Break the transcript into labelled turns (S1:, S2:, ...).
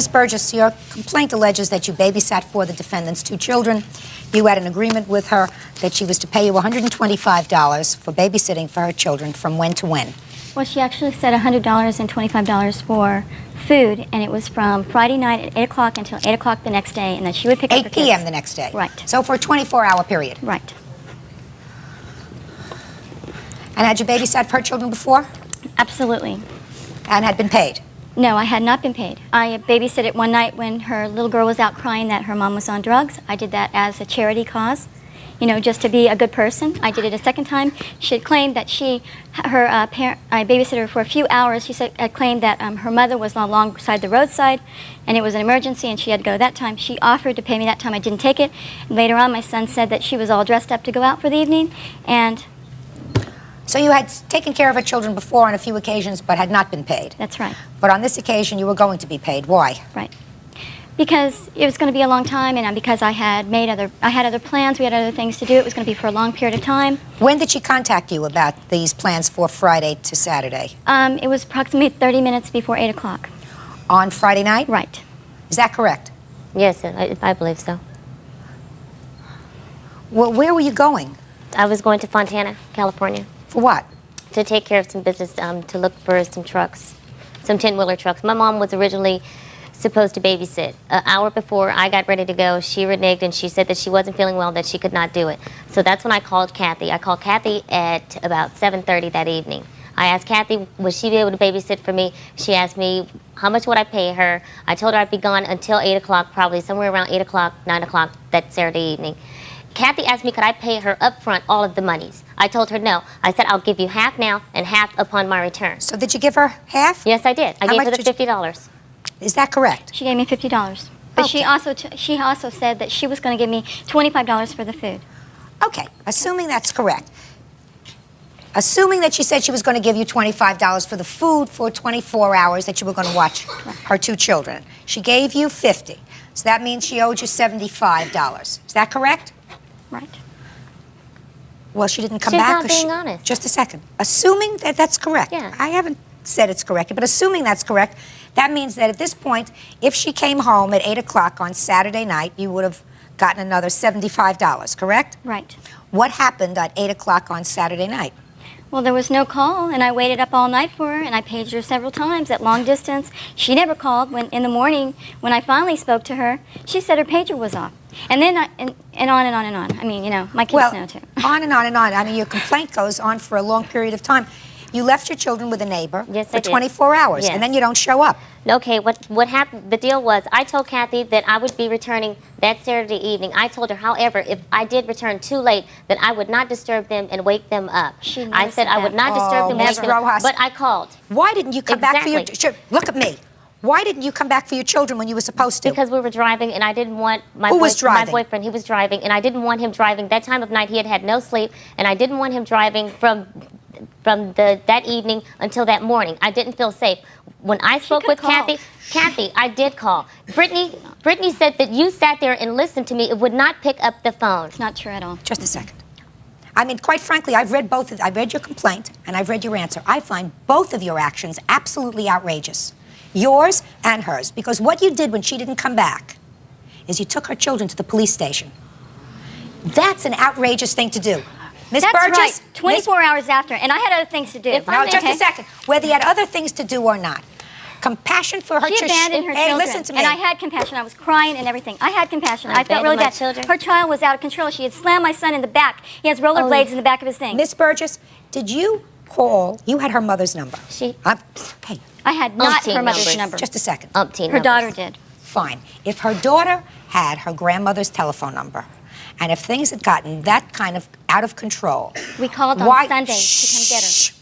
S1: Ms. Burgess, your complaint alleges that you babysat for the defendant's 2 children. You had an agreement with her that she was to pay you $125 for babysitting for her children from when to when?
S2: Well, she actually said $100 and $25 for food, and it was from Friday night at 8 o'clock until 8 o'clock the next day, and then she would pick up her
S1: 8 p.m.
S2: kids.
S1: the next day?
S2: Right.
S1: So for a 24-hour period?
S2: Right.
S1: And had you babysat for her children before?
S2: Absolutely.
S1: And had been paid?
S2: No, I had not been paid. I babysitted one night when her little girl was out crying that her mom was on drugs. I did that as a charity cause, you know, just to be a good person. I did it a second time. She had claimed that I babysitted her for a few hours. She claimed that her mother was alongside the roadside and it was an emergency and she had to go that time. She offered to pay me that time. I didn't take it. And later on, my son said that she was all dressed up to go out for the evening, and
S1: so you had taken care of her children before on a few occasions but had not been paid?
S2: That's right.
S1: But on this occasion you were going to be paid. Why?
S2: Right. Because it was going to be a long time, and because I had other plans, we had other things to do. It was going to be for a long period of time.
S1: When did she contact you about these plans for Friday to Saturday?
S2: It was approximately 30 minutes before 8 o'clock.
S1: On Friday night?
S2: Right.
S1: Is that correct?
S3: Yes, I believe so.
S1: Well, where were you going?
S3: I was going to Fontana, California.
S1: For what?
S3: To take care of some business, to look for some trucks, some 10-wheeler trucks. My mom was originally supposed to babysit. An hour before I got ready to go, she reneged and she said that she wasn't feeling well, that she could not do it. So that's when I called Kathy. I called Kathy at about 7:30 that evening. I asked Kathy, would she be able to babysit for me? She asked me, how much would I pay her? I told her I'd be gone until 8 o'clock, probably somewhere around 8 o'clock, 9 o'clock that Saturday evening. Kathy asked me, could I pay her up front all of the monies? I told her no. I said, I'll give you half now and half upon my return.
S1: So did you give her half?
S3: Yes, I did. I
S1: How
S3: gave her
S1: much
S3: the $50.
S1: Is that correct?
S2: She gave me $50. But
S1: Okay.
S2: she also said that she was going to give me $25 for the food.
S1: Okay, assuming that's correct. Assuming that she said she was going to give you $25 for the food for 24 hours that you were going to watch her 2 children. She gave you $50. So that means she owed you $75. Is that correct?
S2: Right.
S1: Well, she didn't come
S3: She's
S1: back.
S3: not being honest.
S1: Just a second. Assuming that that's correct.
S3: Yeah.
S1: I haven't said it's correct, but assuming that's correct, that means that at this point, if she came home at 8 o'clock on Saturday night, you would have gotten another $75, correct?
S2: Right.
S1: What happened at 8 o'clock on Saturday night?
S2: Well, there was no call, and I waited up all night for her, and I paged her several times at long distance. She never called. When in the morning, when I finally spoke to her, she said her pager was off. And then, and on and on and on. I mean, you know, my kids know too.
S1: On and on and on. I mean, your complaint goes on for a long period of time. You left your children with a neighbor
S3: Yes,
S1: for
S3: I did.
S1: 24 hours,
S3: Yes.
S1: and then you don't show up.
S3: Okay, what happened, the deal was, I told Kathy that I would be returning that Saturday evening. I told her, however, if I did return too late, that I would not disturb them and wake them up. I said I would not disturb them and wake them up, but I called.
S1: Why didn't you come back for your...
S3: Exactly.
S1: Look at me. Why didn't you come back for your children when you were supposed to?
S3: Because we were driving, and I didn't want my
S1: Who was driving?
S3: My boyfriend. He was driving, and I didn't want him driving. That time of night, he had had no sleep, and I didn't want him driving from that evening until that morning. I didn't feel safe. When I spoke with Kathy, I did call. Brittany said that you sat there and listened to me. It would not pick up the phone.
S2: It's not true at all.
S1: Just a second. I mean, quite frankly, I've read I've read your complaint, and I've read your answer. I find both of your actions absolutely outrageous. Yours and hers. Because what you did when she didn't come back is you took her children to the police station. That's an outrageous thing to do. Ms.
S2: That's
S1: Burgess,
S2: right. 24 hours after, and I had other things to do.
S1: No, just a second. Whether you had other things to do or not. Compassion for her
S2: She abandoned her children.
S1: Listen to me.
S2: And I had compassion. I was crying and everything. I had compassion. I felt really bad.
S3: Children.
S2: Her child was out of control. She had slammed my son in the back. He has rollerblades in the back of his thing.
S1: Miss Burgess, did you call? You had her mother's number.
S3: She.
S1: Hey,
S2: I had not
S3: Umpteen
S2: her mother's
S3: numbers.
S2: number.
S1: just a second.
S3: Umpteen
S2: Her
S3: numbers.
S2: daughter did.
S1: Fine. If her daughter had her grandmother's telephone number, and if things had gotten that kind of out of control,
S2: We called on
S1: why-
S2: Sunday to come get her.
S1: Shh.